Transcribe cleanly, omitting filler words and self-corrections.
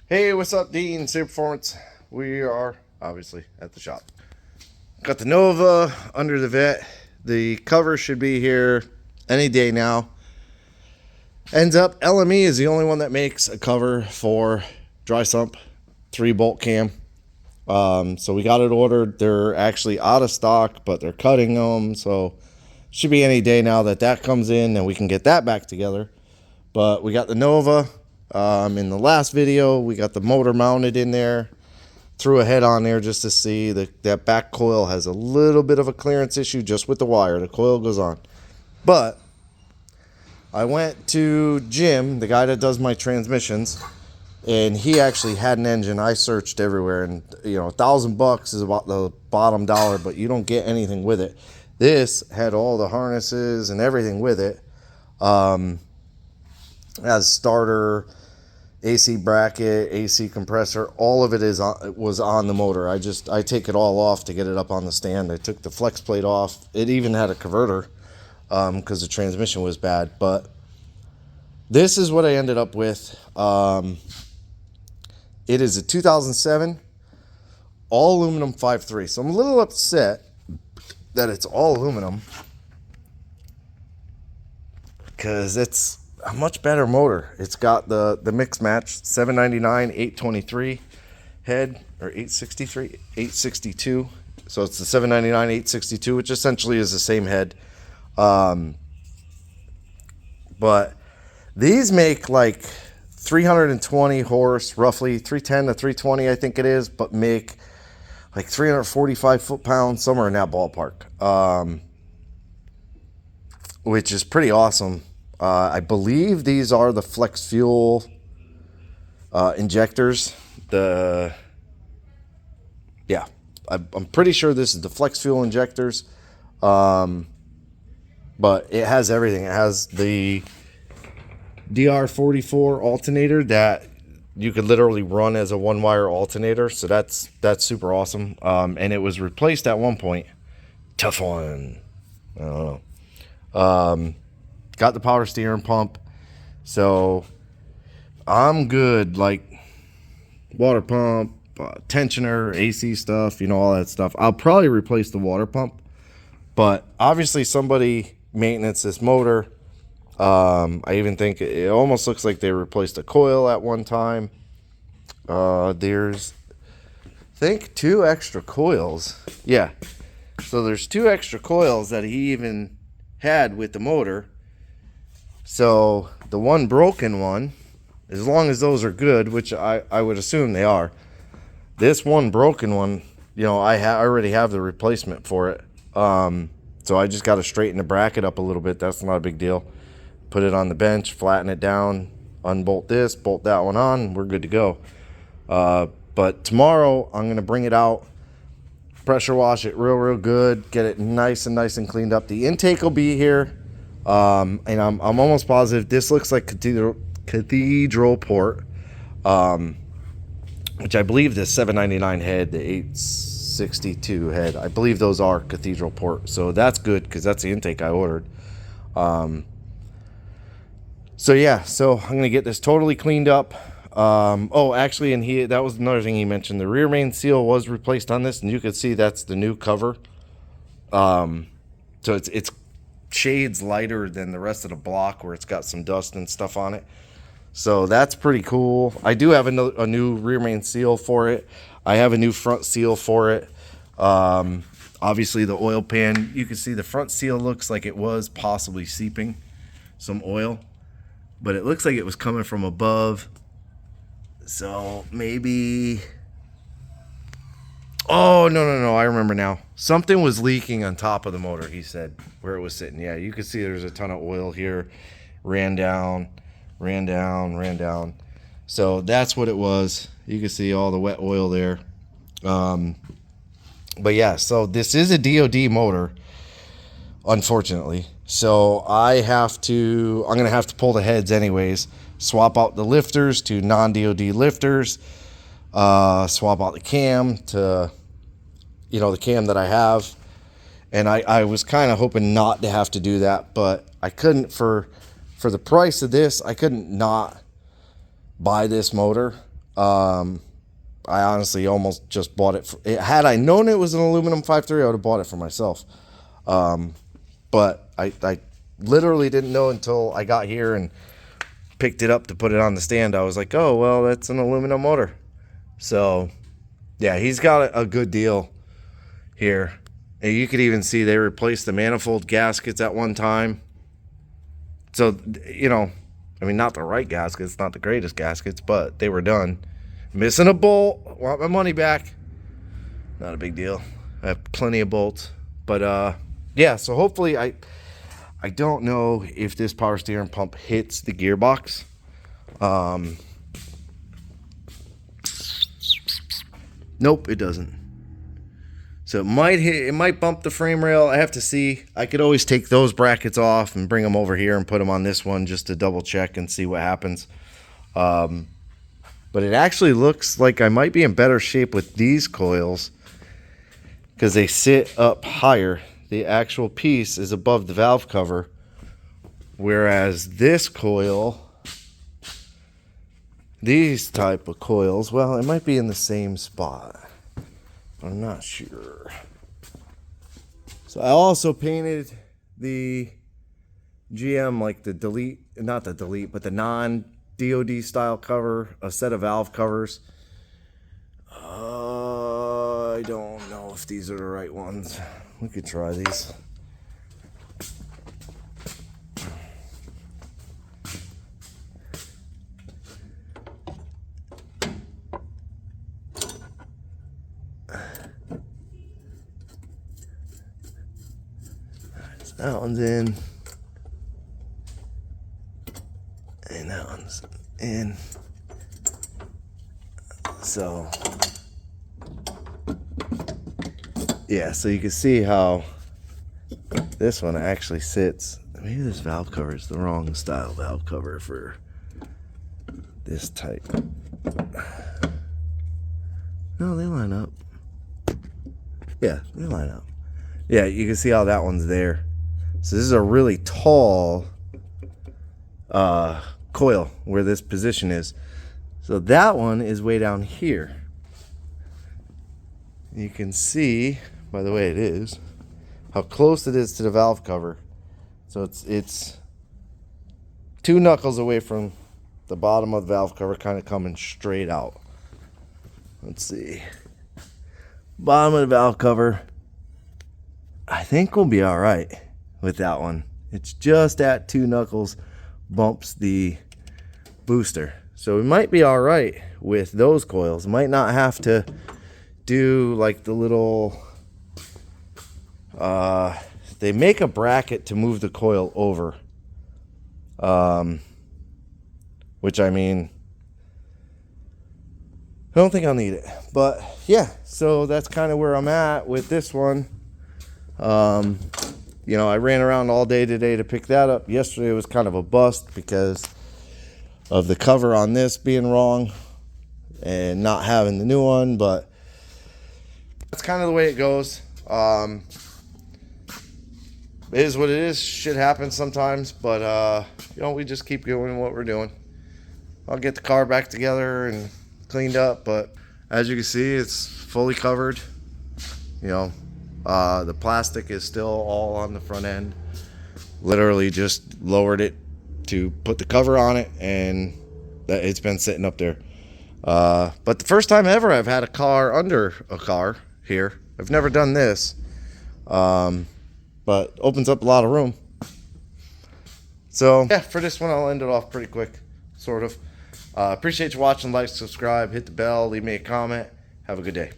Hey, what's up, Dean? Super Performance. We are obviously at the shop. Got the Nova under the vet. The cover should be here any day now. Ends up, LME is the only one that makes a cover for dry sump 3-bolt cam. So we got it ordered. They're actually out of stock, but they're cutting them. So should be any day now that comes in and we can get that back together. But we got the Nova. In the last video, we got the motor mounted in there. Threw a head on there just to see that back coil has a little bit of a clearance issue just with the wire. The coil goes on. But I went to Jim, the guy that does my transmissions, and he actually had an engine. I searched everywhere, and $1,000 is about the bottom dollar, but you don't get anything with it. This had all the harnesses and everything with it. As starter, AC bracket, AC compressor, all of it was on the motor. I take it all off to get it up on the stand. I took the flex plate off. It even had a converter because the transmission was bad. But this is what I ended up with. It is a 2007 all aluminum 5.3. So I'm a little upset that it's all aluminum because it's a much better motor. It's got the mix match 799 823 head, or 863 862. So it's the 799 862, which essentially is the same head. But these make like 320 horse, roughly 310 to 320 I think it is, but make like 345 foot-pounds, somewhere in that ballpark, which is pretty awesome. I believe these are the flex fuel injectors. I'm pretty sure this is the flex fuel injectors. But it has everything. It has the DR44 alternator that you could literally run as a one-wire alternator. So that's super awesome. And it was replaced at one point. Tough one. I don't know. Got the power steering pump, so I'm good. Like water pump, tensioner, AC stuff, all that stuff. I'll probably replace the water pump, but obviously somebody maintenance this motor. I even think it almost looks like they replaced a coil at one time. There's, I think, 2 extra coils. Yeah, so there's 2 extra coils that he even had with the motor. So the one broken one, as long as those are good, which I would assume they are, this one broken one, I already have the replacement for it. So I just got to straighten the bracket up a little bit. That's not a big deal. Put it on the bench, flatten it down, unbolt this, bolt that one on, we're good to go. But tomorrow I'm going to bring it out, pressure wash it real good, get it nice and cleaned up. The intake will be here. And I'm almost positive this looks like cathedral port, which I believe the 799 head, the 862 head, I believe those are cathedral port. So that's good because that's the intake I ordered. So I'm gonna get this totally cleaned up. Actually, and that was another thing he mentioned. The rear main seal was replaced on this, and you can see that's the new cover. So it's shades lighter than the rest of the block where it's got some dust and stuff on it. So that's pretty cool. I do have a new rear main seal for it. I have a new front seal for it. Obviously the oil pan, you can see the front seal looks like it was possibly seeping some oil, but it looks like it was coming from above. So maybe, oh, no, I remember now. Something was leaking on top of the motor, he said, where it was sitting. Yeah, you can see there's a ton of oil here. Ran down. So that's what it was. You can see all the wet oil there. But yeah, so this is a DOD motor, unfortunately. So I'm going to have to pull the heads anyways. Swap out the lifters to non-DOD lifters. Swap out the cam to the cam that I have, and I was kind of hoping not to have to do that, but I couldn't. For the price of this, I couldn't not buy this motor. I honestly almost just bought it. Had I known it was an aluminum 5.3, I would have bought it for myself. But I literally didn't know until I got here and picked it up to put it on the stand. I was like, oh, well, that's an aluminum motor. So, yeah, he's got a good deal here. And you could even see they replaced the manifold gaskets at one time. So, you know, I mean, not the right gaskets, not the greatest gaskets, but they were done. Missing a bolt, want my money back. Not a big deal. I have plenty of bolts. But, yeah, so hopefully I don't know if this power steering pump hits the gearbox. Nope, it doesn't. So it might bump the frame rail. I have to see. I could always take those brackets off and bring them over here and put them on this one just to double check and see what happens. But it actually looks like I might be in better shape with these coils because they sit up higher. The actual piece is above the valve cover, whereas this coil, these type of coils, well, it might be in the same spot. I'm not sure. So I also painted the GM, like the delete, not the delete, but the non-DOD style cover, a set of valve covers. I don't know if these are the right ones. We could try these. So that one's in. And that one's in. So yeah, so you can see how this one actually sits. Maybe this valve cover is the wrong style valve cover for this type. No, they line up. Yeah, they line up. Yeah, you can see how that one's there. So this is a really tall coil where this position is. So that one is way down here. You can see by the way it is how close it is to the valve cover. So it's 2 knuckles away from the bottom of the valve cover, kind of coming straight out. Let's see. Bottom of the valve cover, I think we'll be all right with that one. It's just at 2 knuckles bumps the booster. So we might be all right with those coils. Might not have to do like the little, they make a bracket to move the coil over. Which I mean, I don't think I'll need it. But yeah, so that's kind of where I'm at with this one. You know, I ran around all day today to pick that up. Yesterday was kind of a bust because of the cover on this being wrong and not having the new one, but that's kind of the way it goes. It is what it is. Shit happens sometimes, but you know, we just keep doing what we're doing. I'll get the car back together and cleaned up, but as you can see, it's fully covered. You know, the plastic is still all on the front end. Literally just lowered it to put the cover on it, and it's been sitting up there. But the first time ever I've had a car under a car here. I've never done this, but opens up a lot of room. So yeah, for this one I'll end it off pretty quick, sort of. Appreciate you watching. Like, subscribe, hit the bell, leave me a comment. Have a good day.